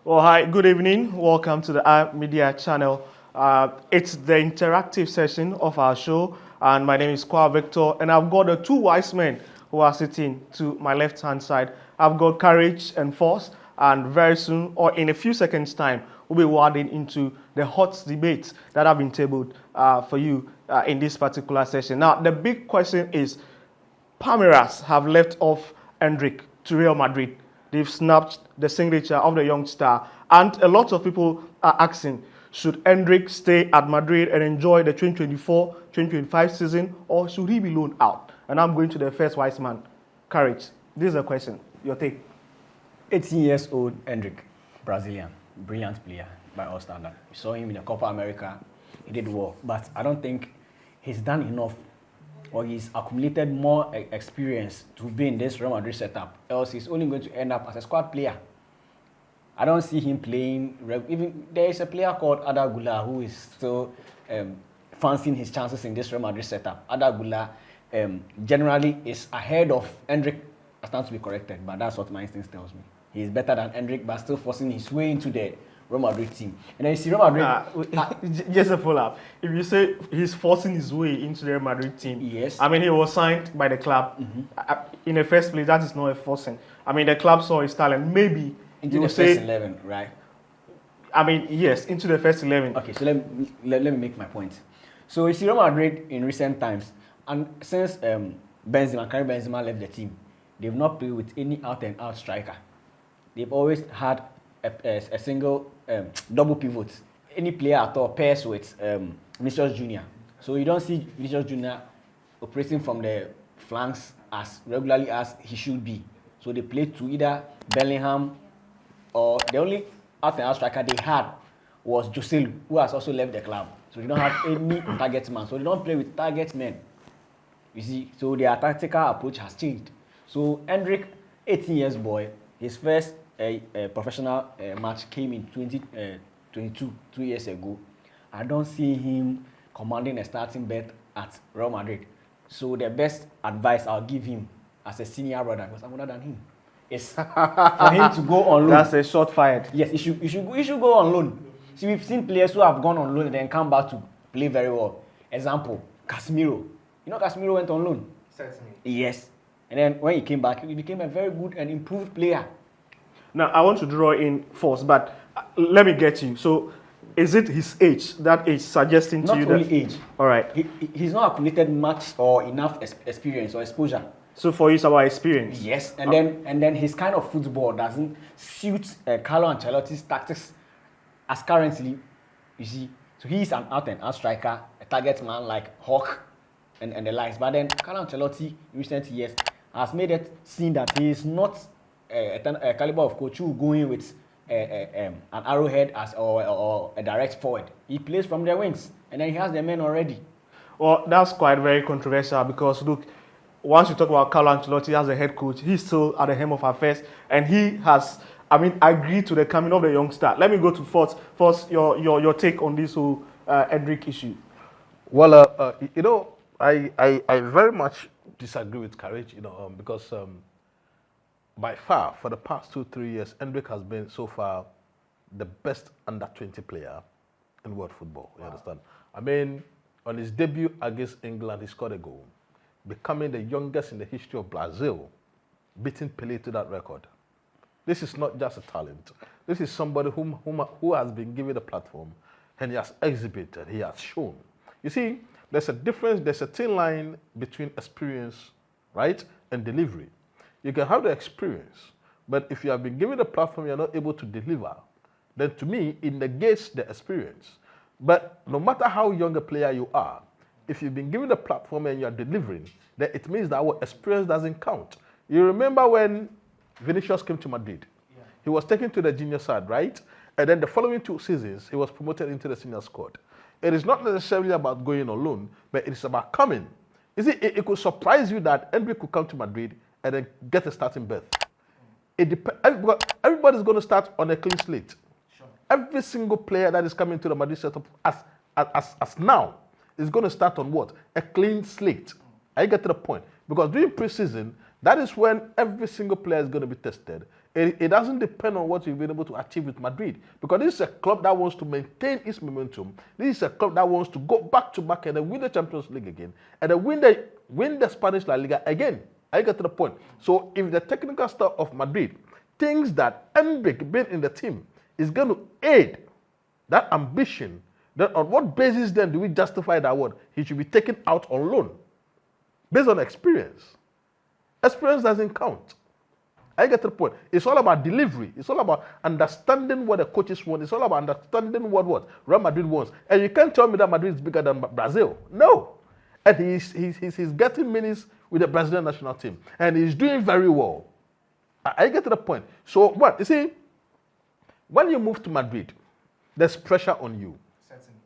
Well, hi, good evening. Welcome to the Media channel. It's the interactive session of our show, and my name is Kwa Victor, and I've got the two wise men who are sitting to my left-hand side. I've got Courage and Force, and very soon, or in a few seconds' time, we'll be wading into the hot debates that have been tabled for you in this particular session. Now, the big question is, Palmeiras have left off Endrick to Real Madrid. They've snapped the signature of the young star. And a lot of people are asking, should Endrick stay at Madrid and enjoy the 2024-2025 season, or should he be loaned out? And I'm going to the first wise man. Courage. This is a question. Your take. 18 years old Endrick, Brazilian, brilliant player by all standards. We saw him in the Copa America. He did well. But I don't think he's done enough, or he's accumulated more experience to be in this Real Madrid setup, else he's only going to end up as a squad player. I don't see him playing. Even there is a player called Ada Gula who is still fancying his chances in this Real Madrid setup. Ada Gula generally is ahead of Endrick. I stand to be corrected, but that's what my instinct tells me. He is better than Endrick, but still forcing his way into the Real Madrid team. And then you see Real Madrid. Just a follow-up. If you say he's forcing his way into the Real Madrid team, yes. I mean, he was signed by the club. In the first place, that is not a forcing. I mean, the club saw his talent. Maybe into the first 11, right? I mean, yes, into the first 11. Okay, so let me make my point. So you see Real Madrid in recent times, and since Karim Benzema left the team, they've not played with any out-and-out striker. They've always had a single double pivot. Any player at all pairs with Vinicius Junior. So you don't see Vinicius Junior operating from the flanks as regularly as he should be. So they play to either Bellingham, or the only out-and-out striker they had was Joselu, who has also left the club. So they don't have any target man. So they don't play with target men. You see, so their tactical approach has changed. So Endrick, 18 years boy, his first professional match came in 2022, 2 years ago. I don't see him commanding a starting berth at Real Madrid. So the best advice I'll give him as a senior brother, because I'm older than him, is for him to go on loan. That's a shot fired. Yes, he should go on loan. See, we've seen players who have gone on loan and then come back to play very well. Example, Casemiro. You know Casemiro went on loan? Certainly. Yes. And then when he came back, he became a very good and improved player. Now, I want to draw in Force, but let me get you. So, is it his age that is suggesting to you that... Not only age. All right. He's not accumulated much or enough experience or exposure. So, for you, it's about experience. Yes, and then his kind of football doesn't suit Carlo Ancelotti's tactics as currently, you see. So, he's an out-and-out striker, a target man like Hawk and the likes. But then, Carlo Ancelotti, in recent years, has made it seem that he is not a caliber of coach who going with an arrowhead or a direct forward. He plays from the wings, and then he has the men already. Well, that's quite very controversial because, look, once you talk about Carlo Ancelotti as a head coach, he's still at the helm of affairs, and he has, agreed to the coming of the young star. Let me go to Force. First, your take on this whole Endrick issue. Well, I very much disagree with Courage, because by far, for the past 2-3 years, Endrick has been so far the best under-20 player in world football. You understand? I mean, on his debut against England, he scored a goal, becoming the youngest in the history of Brazil, beating Pelé to that record. This is not just a talent. This is somebody who has been given a platform, and he has exhibited, he has shown. You see, there's a difference, there's a thin line between experience, right, and delivery. You can have the experience, but if you have been given a platform you're not able to deliver, then to me, it negates the experience. But no matter how young a player you are, if you've been given a platform and you're delivering, then it means that our experience doesn't count. You remember when Vinicius came to Madrid? Yeah. He was taken to the junior side, right? And then the following 2 seasons, he was promoted into the senior squad. It is not necessarily about going on loan, but it is about coming. You see, it could surprise you that Endrick could come to Madrid and then get a starting berth. Everybody's going to start on a clean slate. Sure. Every single player that is coming to the Madrid setup as now is going to start on what? A clean slate. I get to the point. Because during preseason, That is when every single player is going to be tested. It doesn't depend on what you've been able to achieve with Madrid, because this is a club that wants to maintain its momentum. This is a club that wants to go back to back and then win the Champions League again, and then win the Spanish La Liga again. I get to the point. So if the technical staff of Madrid thinks that Endrick being in the team is going to aid that ambition, then on what basis then do we justify that word? He should be taken out on loan based on experience. Experience doesn't count. I get to the point. It's all about delivery. It's all about understanding what the coaches want. It's all about understanding what Real Madrid wants. And you can't tell me that Madrid is bigger than Brazil. No. And he's getting minutes with the Brazilian national team. And he's doing very well. I get to the point. So what? You see, when you move to Madrid, there's pressure on you. Certainly.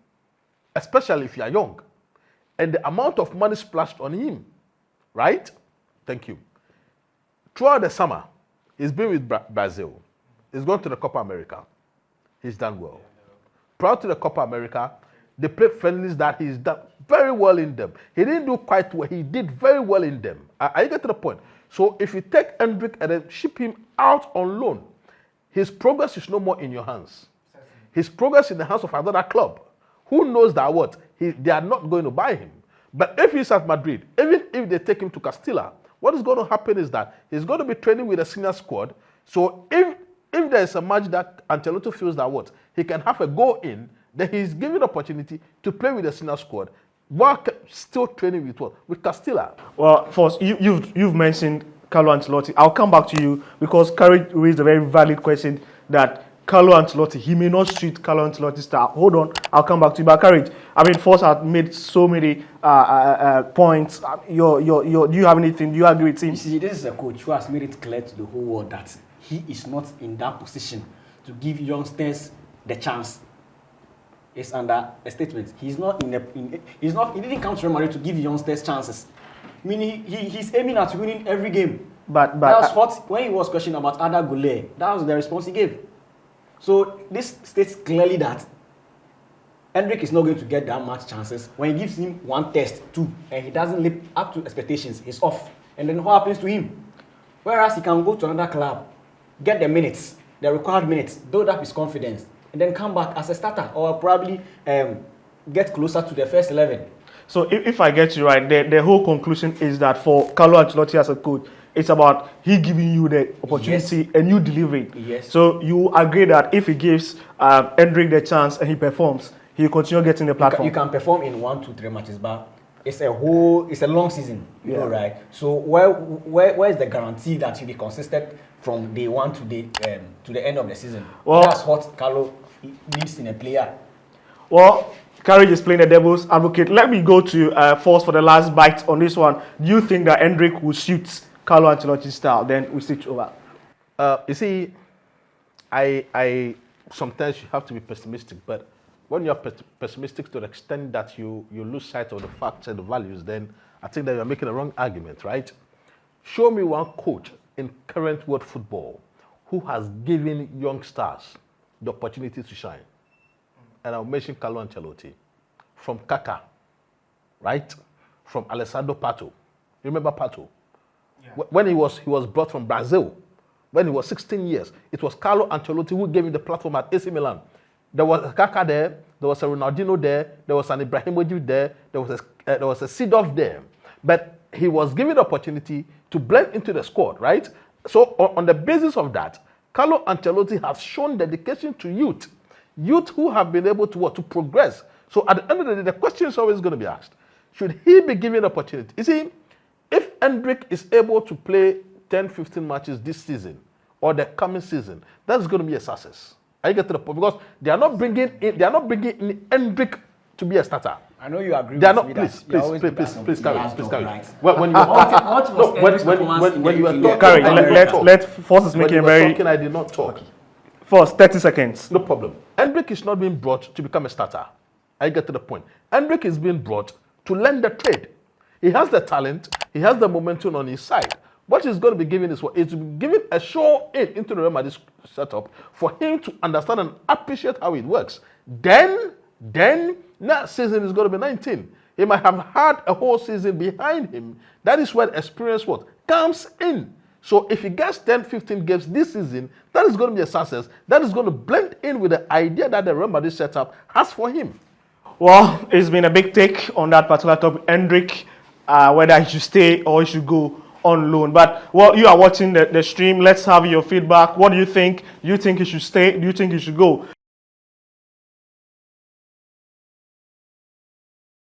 Especially if you are young. And the amount of money splashed on him. Right? Thank you. Throughout the summer, he's been with Brazil. He's gone to the Copa America. He's done well. Prior to the Copa America, they played friendlies that he's done very well in them. He didn't do quite well. He did very well in them. I get to the point. So if you take Endrick and then ship him out on loan, his progress is no more in your hands. His progress is in the hands of another club. Who knows that what? They are not going to buy him. But if he's at Madrid, even if they take him to Castilla, what is going to happen is that he's going to be training with a senior squad. So if there is a match that Ancelotti feels that what? He can have a go in, then he's given opportunity to play with the senior squad while still training with what? With Castilla. Well, first, you've mentioned Carlo Ancelotti. I'll come back to you because Carrie raised a very valid question that Carlo Ancelotti, he may not suit Carlo Ancelotti's style. Hold on, I'll come back to you. But Carrie, I mean, first I've made so many points. Do you have anything? Do you agree with him? You see, this is a coach who has made it clear to the whole world that he is not in that position to give youngsters the chance. It's under a statement. He didn't come to Real Madrid to give youngsters chances. I mean, he's aiming at winning every game. But that's what, when he was questioned about Ada Goulet, that was the response he gave. So this states clearly that Endrick is not going to get that much chances. When he gives him one test, two, and he doesn't live up to expectations, he's off. And then what happens to him? Whereas he can go to another club, get the minutes, the required minutes, build up his confidence, and then come back as a starter or probably get closer to the first 11. So if I get you right, the whole conclusion is that for Carlo Ancelotti as a coach, it's about he giving you the opportunity and you delivering. Yes. So you agree that if he gives Endrick the chance and he performs, he'll continue getting the platform. You can perform in 1, 2, 3 matches, but it's a long season, you know, right? So where is the guarantee that he'll be consistent from day one to the end of the season? Well, that's what Carlo needs in a player. Well, Carrie is playing the devil's advocate. Let me go to Force for the last bite on this one. Do you think that Endrick will suit Carlo Ancelotti's style? Then we switch over. You see, I sometimes you have to be pessimistic, but when you're pessimistic to the extent that you lose sight of the facts and the values, then I think that you're making a wrong argument, right? Show me one coach in current world football who has given young stars the opportunity to shine. And I'll mention Carlo Ancelotti. From Kaká, right? From Alessandro Pato. You remember Pato? Yeah. When he was brought from Brazil, when he was 16 years, it was Carlo Ancelotti who gave him the platform at AC Milan. There was a Kaká there was a Ronaldinho there was an Ibrahimovic there was a Seedorf there. But he was given the opportunity to blend into the squad, right? So on the basis of that, Carlo Ancelotti has shown dedication to youth who have been able to progress. So at the end of the day, the question is always going to be asked, should he be given the opportunity? You see, if Endrick is able to play 10, 15 matches this season or the coming season, that's going to be a success. I get to the point because they are not bringing in Endrick to be a starter. I know you agree. They are with not. me Please, carry. Right. When you were talking, Carry. Let Forces make it very. Talking, I did not talk. Okay. First, 30 seconds. No problem. Endrick is not being brought to become a starter. I get to the point. Endrick is being brought to learn the trade. He has the talent. He has the momentum on his side. What he's going to be given is to be given a show into the Real Madrid setup for him to understand and appreciate how it works. Then next season is going to be 19. He might have had a whole season behind him. That is when experience comes in. So if he gets 10, 15 games this season, that is going to be a success. That is going to blend in with the idea that the Real Madrid setup has for him. Well, it's been a big take on that particular topic, Endrick, whether he should stay or he should go on loan. But well, you are watching the stream. Let's have your feedback. What do you think? Do you think he should stay? Do you think he should go?